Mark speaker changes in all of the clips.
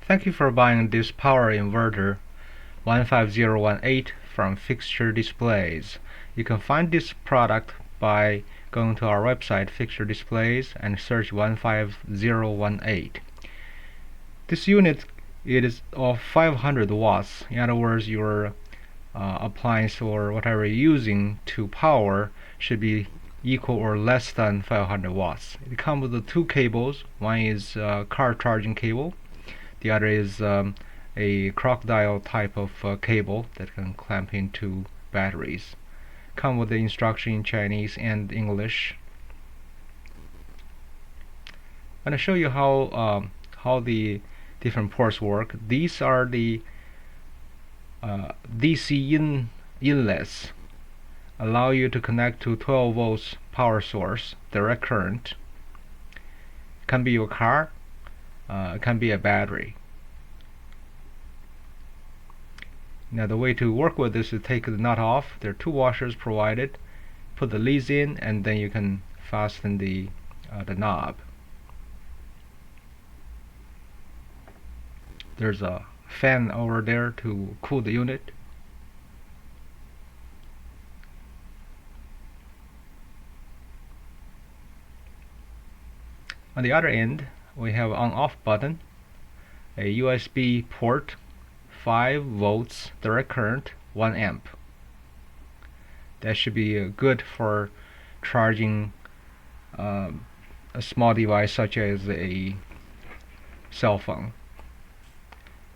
Speaker 1: Thank you for buying this power inverter 15018 from Fixture Displays. You can find this product by going to our website Fixture Displays and search 15018. This unit is of 500 watts. In other words, your appliance or whatever you're using to power should be equal or less than 500 watts. It comes with two cables. One is car charging cable. The other is a crocodile type of cable that can clamp into batteries. Come with the instruction in Chinese and English. I'm going to show you how the different ports work. These are the DC inlets. Allow you to connect to 12 volts power source, direct current. Can be your car. It can be a battery. Now the way to work with this is take the nut off. There are two washers provided. Put the leads in, and then you can fasten the knob. There's a fan over there to cool the unit. On the other end, we have on-off button, a USB port, 5 volts direct current, 1 amp. That should be good for charging a small device such as a cell phone.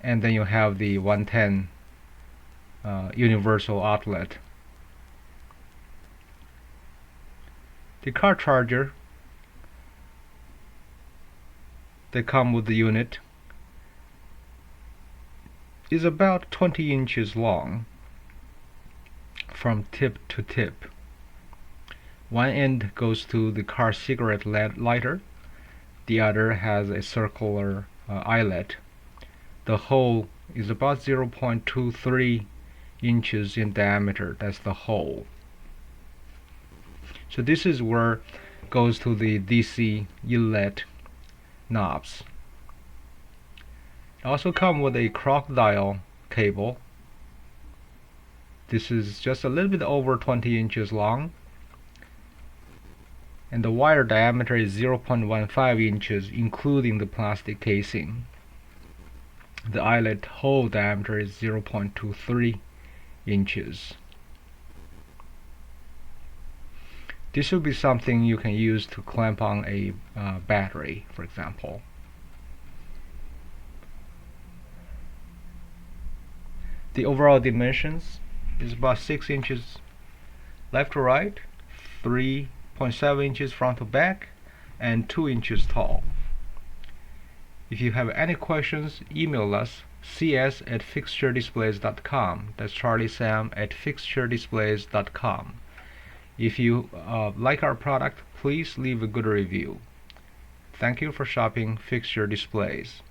Speaker 1: And then you have the 110 universal outlet. The car charger, they come with the unit, is about 20 inches long from tip to tip. One end goes to the car cigarette lighter. The other has a circular eyelet. The hole is about 0.23 inches in diameter. That's the hole. So this is where goes to the DC inlet knobs. It also comes with a crocodile cable. This is just a little bit over 20 inches long, and the wire diameter is 0.15 inches including the plastic casing. The eyelet hole diameter is 0.23 inches. This will be something you can use to clamp on a battery, for example. The overall dimensions is about 6 inches left to right, 3.7 inches front to back, and 2 inches tall. If you have any questions, email us cs@fixturedisplays.com. That's Charlie Sam at fixturedisplays.com. If you like our product, please leave a good review. Thank you for shopping Fixture Displays.